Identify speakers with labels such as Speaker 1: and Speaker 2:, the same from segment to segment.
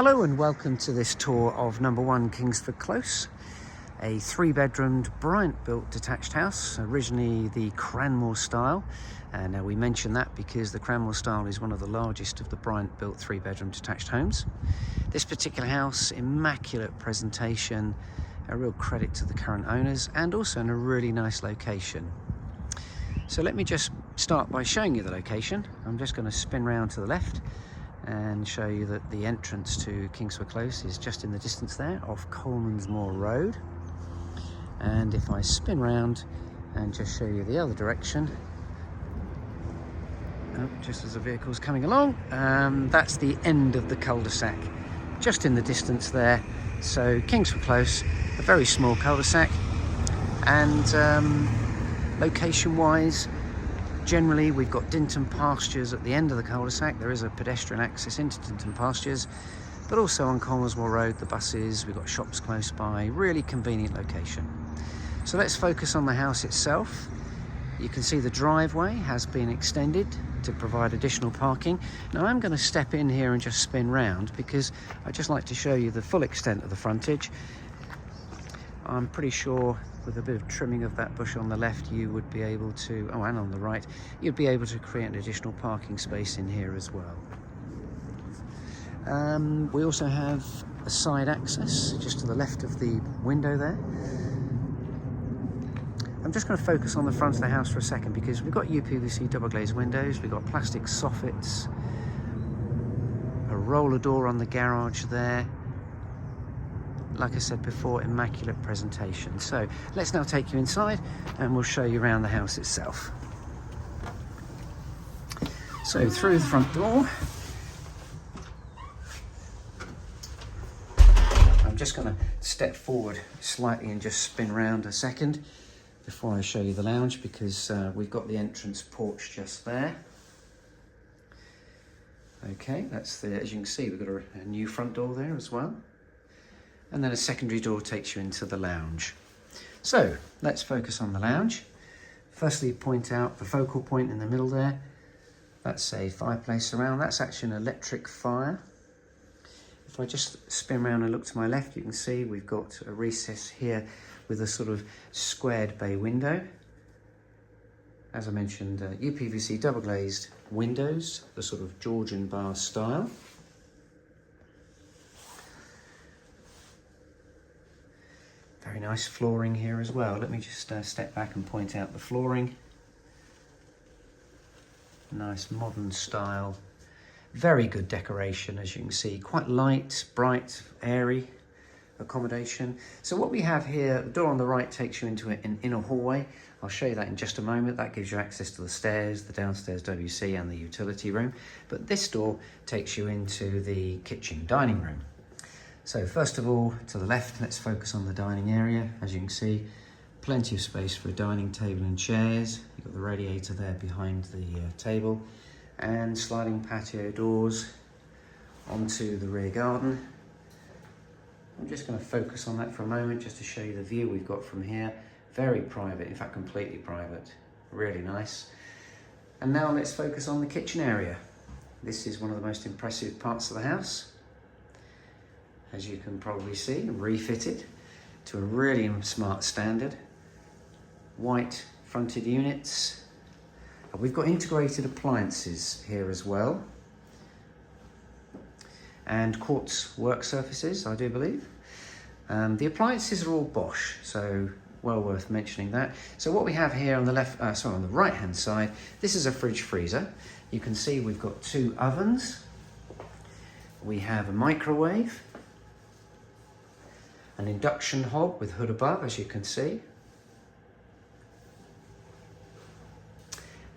Speaker 1: Hello and welcome to this tour of number 1 Kingsford Close, a 3-bedroomed Bryant-built detached house, originally the Cranmore style. Now we mention that because the Cranmore style is one of the largest of the Bryant-built 3-bedroom detached homes. This particular house, immaculate presentation, a real credit to the current owners, and also in a really nice location. So let me just start by showing you the location. I'm just going to spin round to the left and show you that the entrance to Kingsford Close is just in the distance there off Coleman's Road. And if I spin round and just show you the other direction, just as the vehicle's coming along, that's the end of the cul-de-sac, just in the distance there. So Kingsford Close, a very small cul-de-sac, and location-wise, generally, we've got Dinton Pastures at the end of the cul-de-sac. There is a pedestrian access into Dinton Pastures, but also on Coleman's Road, the buses, we've got shops close by, really convenient location. So let's focus on the house itself. You can see the driveway has been extended to provide additional parking. Now I'm going to step in here and just spin round because I'd just like to show you the full extent of the frontage. I'm pretty sure with a bit of trimming of that bush on the left, you would be able to, and on the right, you'd be able to create an additional parking space in here as well. We also have a side access just to the left of the window there. I'm just going to focus on the front of the house for a second because we've got UPVC double glazed windows, we've got plastic soffits, a roller door on the garage there. Like I said before, immaculate presentation. So let's now take you inside and we'll show you around the house itself. So through the front door, I'm just going to step forward slightly and just spin round a second before I show you the lounge, because we've got the entrance porch just there. Okay, that's the, as you can see, we've got a new front door there as well. And then a secondary door takes you into the lounge. So let's focus on the lounge. Firstly, point out the focal point in the middle there. That's a fireplace around. That's actually an electric fire. If I just spin around and look to my left, you can see we've got a recess here with a sort of squared bay window. As I mentioned, UPVC double glazed windows, the sort of Georgian bar style. Very nice flooring here as well. Let me just step back and point out the flooring. Nice modern style. Very good decoration, as you can see. Quite light, bright, airy accommodation. So what we have here, the door on the right takes you into an inner hallway. I'll show you that in just a moment. That gives you access to the stairs, the downstairs WC and the utility room. But this door takes you into the kitchen dining room. So first of all, to the left, let's focus on the dining area. As you can see, plenty of space for a dining table and chairs. You've got the radiator there behind the table, and sliding patio doors onto the rear garden. I'm just going to focus on that for a moment just to show you the view we've got from here. Very private, in fact completely private, really nice. And now let's focus on the kitchen area. This is one of the most impressive parts of the house. As you can probably see, refitted to a really smart standard. White fronted units. We've got integrated appliances here as well. And quartz work surfaces, I do believe. The appliances are all Bosch, so well worth mentioning that. So what we have here on the left, on the right hand side, this is a fridge freezer. You can see we've got 2 ovens. We have a microwave. An induction hob with hood above, as you can see.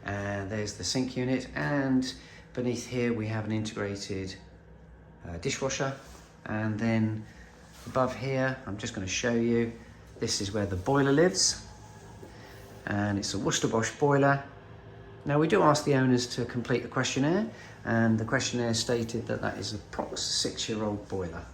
Speaker 1: And there's the sink unit, and beneath here we have an integrated dishwasher. And then above here, I'm just going to show you, this is where the boiler lives. And it's a Worcester Bosch boiler. Now we do ask the owners to complete the questionnaire, and the questionnaire stated that that is a approx 6-year-old boiler.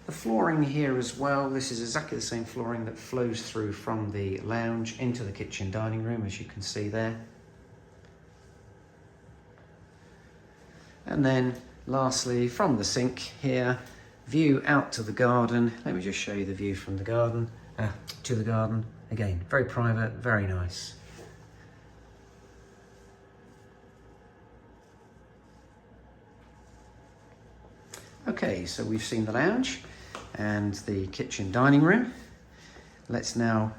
Speaker 1: The flooring here as well, this is exactly the same flooring that flows through from the lounge into the kitchen dining room, as you can see there. And then lastly, from the sink here, view out to the garden. Let me just show you the view from the garden to the garden. Again, very private, very nice. Okay, so we've seen the lounge and the kitchen dining room. Let's now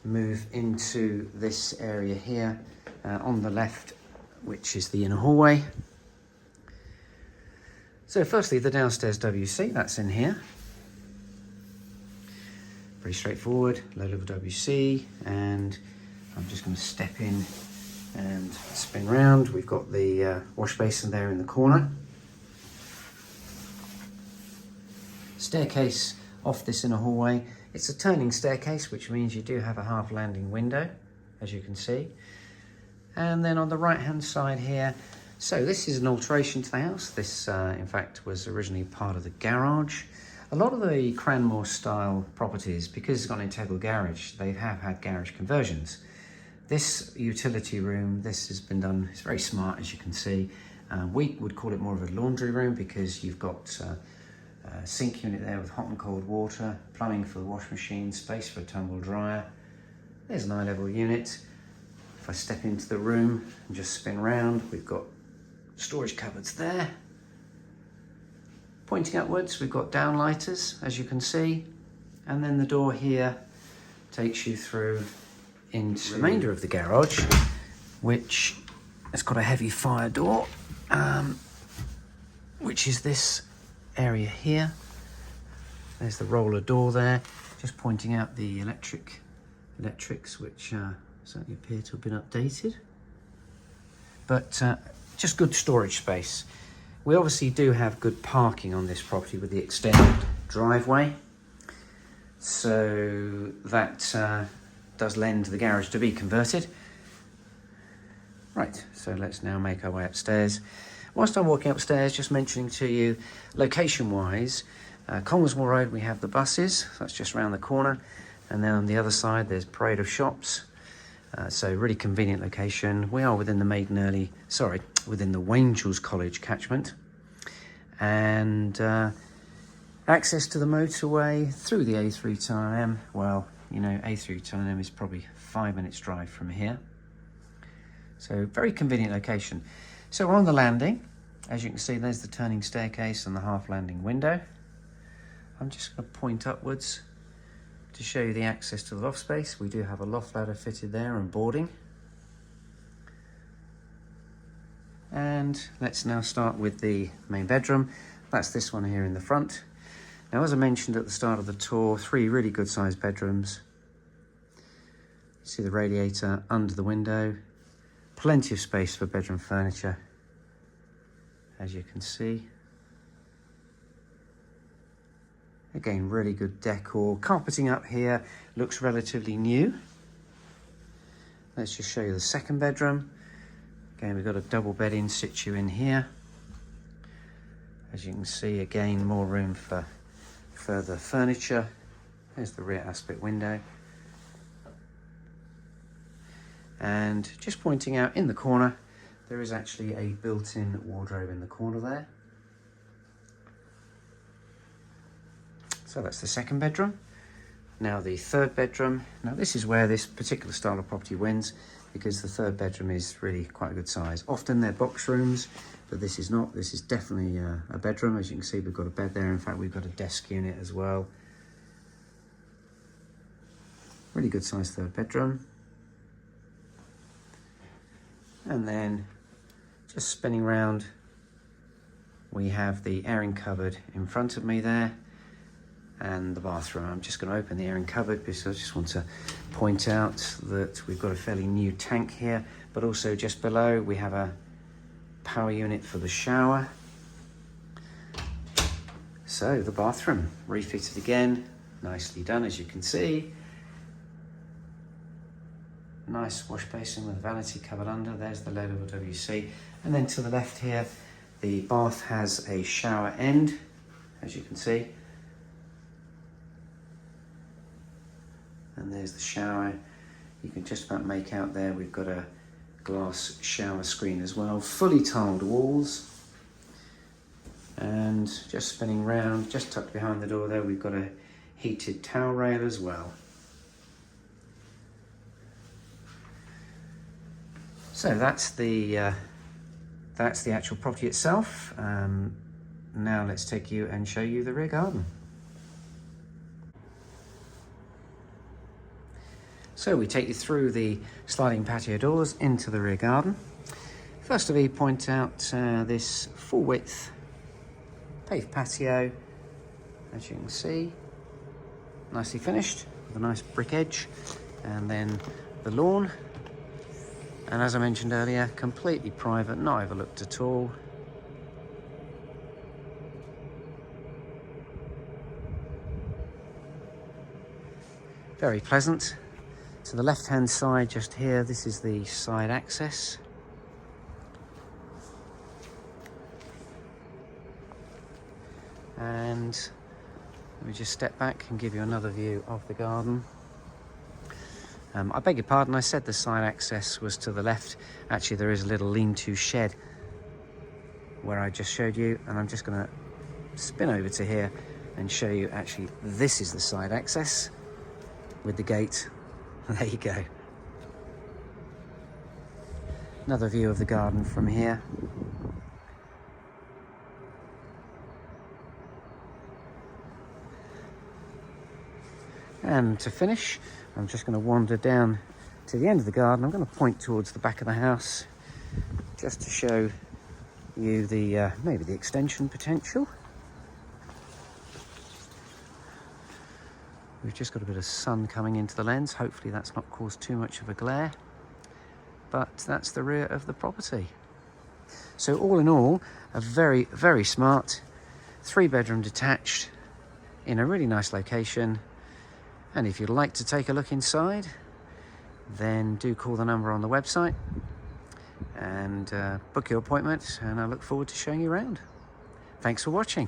Speaker 1: move into this area here on the left, which is the inner hallway. So firstly, the downstairs WC, that's in here. Pretty straightforward, low level WC, and I'm just going to step in and spin round. We've got the wash basin there in the corner. Staircase off this inner hallway. It's a turning staircase, which means you do have a half landing window, as you can see. And then on the right hand side here, so this is an alteration to the house. This in fact was originally part of the garage. A lot of the Cranmore style properties, because it's got an integral garage, they have had garage conversions. This utility room, this has been done, it's very smart, as you can see. We would call it more of a laundry room, because you've got a sink unit there with hot and cold water, plumbing for the wash machine, space for a tumble dryer. There's an eye level unit. If I step into the room and just spin round, we've got storage cupboards there. Pointing upwards, we've got downlighters, as you can see. And then the door here takes you through into the remainder of the garage, which has got a heavy fire door, which is this area here. There's the roller door there, just pointing out the electrics, which certainly appear to have been updated. But just good storage space. We obviously do have good parking on this property with the extended driveway, so that does lend the garage to be converted. Right, so let's now make our way upstairs. Whilst I'm walking upstairs, just mentioning to you, location-wise, Commonsmore Road, we have the buses. That's just around the corner. And then on the other side, there's Parade of Shops. So really convenient location. We are within the within the Wangels College catchment. And access to the motorway through the A3 Tilehurst. Well, you know, A3 Tilehurst is probably 5 minutes drive from here. So very convenient location. So we're on the landing. As you can see, there's the turning staircase and the half landing window. I'm just going to point upwards to show you the access to the loft space. We do have a loft ladder fitted there and boarding. And let's now start with the main bedroom. That's this one here in the front. Now, as I mentioned at the start of the tour, 3 really good sized bedrooms. See the radiator under the window. Plenty of space for bedroom furniture, as you can see. Again, really good decor. Carpeting up here looks relatively new. Let's just show you the second bedroom. Again, we've got a double bed in situ in here. As you can see, again, more room for further furniture. There's the rear aspect window. And just pointing out in the corner, there is actually a built-in wardrobe in the corner there. So that's the second bedroom. Now the third bedroom. Now this is where this particular style of property wins, because the third bedroom is really quite a good size. Often they're box rooms, but this is not. This is definitely a bedroom. As you can see, we've got a bed there. In fact, we've got a desk unit as well. Really good size third bedroom. And then just spinning round, we have the airing cupboard in front of me there and the bathroom. I'm just going to open the airing cupboard because I just want to point out that we've got a fairly new tank here, but also just below we have a power unit for the shower. So the bathroom refitted again, nicely done, as you can see. Nice wash basin with a vanity cupboard under. There's the low level WC. And then to the left here, the bath has a shower end, as you can see. And there's the shower. You can just about make out there, we've got a glass shower screen as well. Fully tiled walls. And just spinning round, just tucked behind the door there, we've got a heated towel rail as well. So that's the actual property itself. Now let's take you and show you the rear garden. So we take you through the sliding patio doors into the rear garden. First of all, point out this full width paved patio, as you can see, nicely finished with a nice brick edge, and then the lawn. And as I mentioned earlier, completely private, not overlooked at all. Very pleasant. To the left-hand side, just here, this is the side access. And let me just step back and give you another view of the garden. I beg your pardon, I said the side access was to the left. Actually, there is a little lean-to shed where I just showed you, and I'm just going to spin over to here and show you, actually, this is the side access with the gate. There you go. Another view of the garden from here. And to finish, I'm just going to wander down to the end of the garden. I'm going to point towards the back of the house just to show you the maybe the extension potential. We've just got a bit of sun coming into the lens. Hopefully that's not caused too much of a glare. But that's the rear of the property. So all in all, a very, very smart 3-bedroom detached in a really nice location. And if you'd like to take a look inside, then do call the number on the website and book your appointment, and I look forward to showing you around. Thanks for watching.